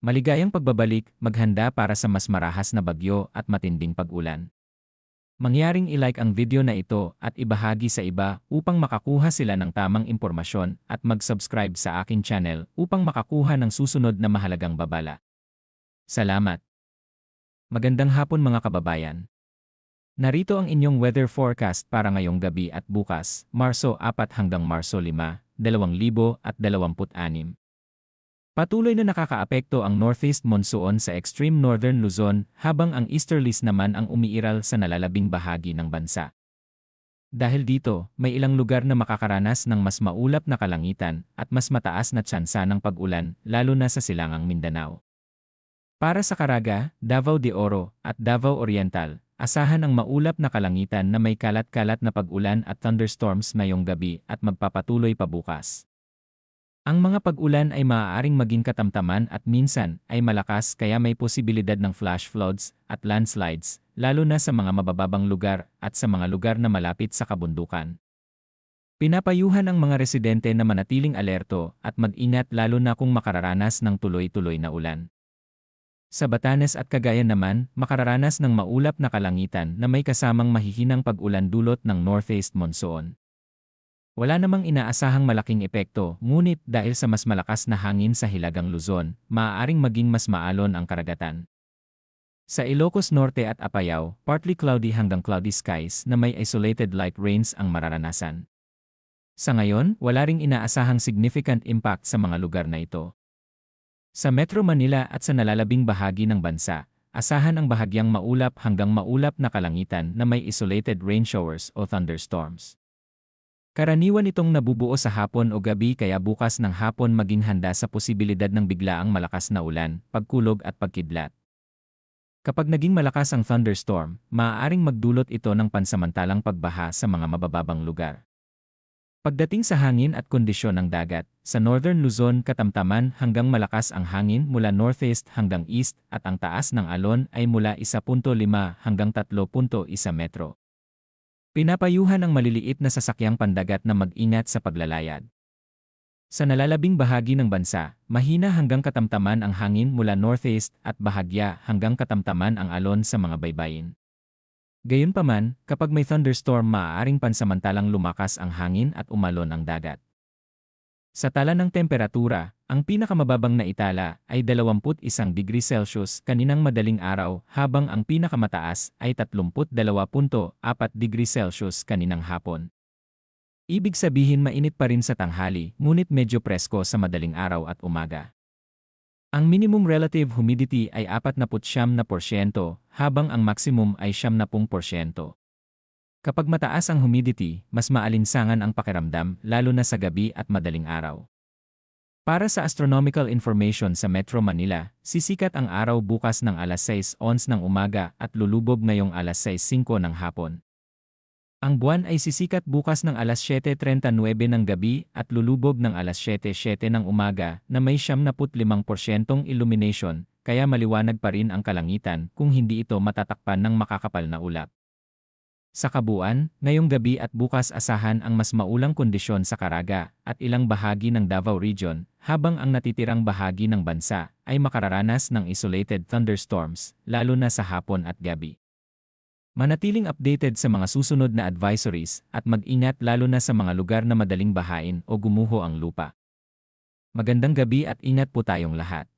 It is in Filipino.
Maligayang pagbabalik, maghanda para sa mas marahas na bagyo at matinding pag-ulan. Mangyaring i-like ang video na ito at ibahagi sa iba upang makakuha sila ng tamang impormasyon at mag-subscribe sa aking channel upang makakuha ng susunod na mahalagang babala. Salamat! Magandang hapon mga kababayan. Narito ang inyong weather forecast para ngayong gabi at bukas, Marso 4 hanggang Marso 5, 2026. Patuloy na nakakaapekto ang northeast monsoon sa extreme northern Luzon habang ang easterlies naman ang umiiral sa nalalabing bahagi ng bansa. Dahil dito, may ilang lugar na makakaranas ng mas maulap na kalangitan at mas mataas na tsansa ng pag-ulan lalo na sa silangang Mindanao. Para sa Caraga, Davao de Oro at Davao Oriental, asahan ang maulap na kalangitan na may kalat-kalat na pag-ulan at thunderstorms ngayong gabi at magpapatuloy pa bukas. Ang mga pag-ulan ay maaaring maging katamtaman at minsan ay malakas kaya may posibilidad ng flash floods at landslides, lalo na sa mga mabababang lugar at sa mga lugar na malapit sa kabundukan. Pinapayuhan ang mga residente na manatiling alerto at mag-ingat lalo na kung makararanas ng tuloy-tuloy na ulan. Sa Batanes at Cagayan naman, makararanas ng maulap na kalangitan na may kasamang mahihinang pag-ulan dulot ng northeast monsoon. Wala namang inaasahang malaking epekto, ngunit dahil sa mas malakas na hangin sa Hilagang Luzon, maaaring maging mas maalon ang karagatan. Sa Ilocos Norte at Apayao, partly cloudy hanggang cloudy skies na may isolated light rains ang mararanasan. Sa ngayon, wala ring inaasahang significant impact sa mga lugar na ito. Sa Metro Manila at sa nalalabing bahagi ng bansa, asahan ang bahagyang maulap hanggang maulap na kalangitan na may isolated rain showers o thunderstorms. Karaniwan itong nabubuo sa hapon o gabi kaya bukas ng hapon maging handa sa posibilidad ng biglaang malakas na ulan, pagkulog at pagkidlat. Kapag naging malakas ang thunderstorm, maaaring magdulot ito ng pansamantalang pagbaha sa mga mabababang lugar. Pagdating sa hangin at kondisyon ng dagat, sa Northern Luzon katamtaman hanggang malakas ang hangin mula northeast hanggang east at ang taas ng alon ay mula 1.5 hanggang 3.1 metro. Pinapayuhan ang maliliit na sasakyang pandagat na mag-ingat sa paglalayad. Sa nalalabing bahagi ng bansa, mahina hanggang katamtaman ang hangin mula northeast at bahagya hanggang katamtaman ang alon sa mga baybayin. Gayunpaman, kapag may thunderstorm maaaring pansamantalang lumakas ang hangin at umalon ang dagat. Sa tala ng temperatura, ang pinakamababang na itala ay 21 degrees Celsius kaninang madaling araw habang ang pinakamataas ay 32.4 degrees Celsius kaninang hapon. Ibig sabihin mainit pa rin sa tanghali ngunit medyo presko sa madaling araw at umaga. Ang minimum relative humidity ay 49% habang ang maximum ay 70%. Kapag mataas ang humidity, mas maalinsangan ang pakiramdam lalo na sa gabi at madaling araw. Para sa astronomical information sa Metro Manila, sisikat ang araw bukas ng alas 6:11 ng umaga at lulubog ngayong alas 6:05 ng hapon. Ang buwan ay sisikat bukas ng alas 7:39 ng gabi at lulubog ng alas 7:07 ng umaga na may 75% illumination, kaya maliwanag pa rin ang kalangitan kung hindi ito matatakpan ng makakapal na ulap. Sa kabuuan, ngayong gabi at bukas asahan ang mas maulang kondisyon sa Caraga at ilang bahagi ng Davao Region, habang ang natitirang bahagi ng bansa ay makararanas ng isolated thunderstorms, lalo na sa hapon at gabi. Manatiling updated sa mga susunod na advisories at mag-ingat lalo na sa mga lugar na madaling bahain o gumuho ang lupa. Magandang gabi at ingat po tayong lahat.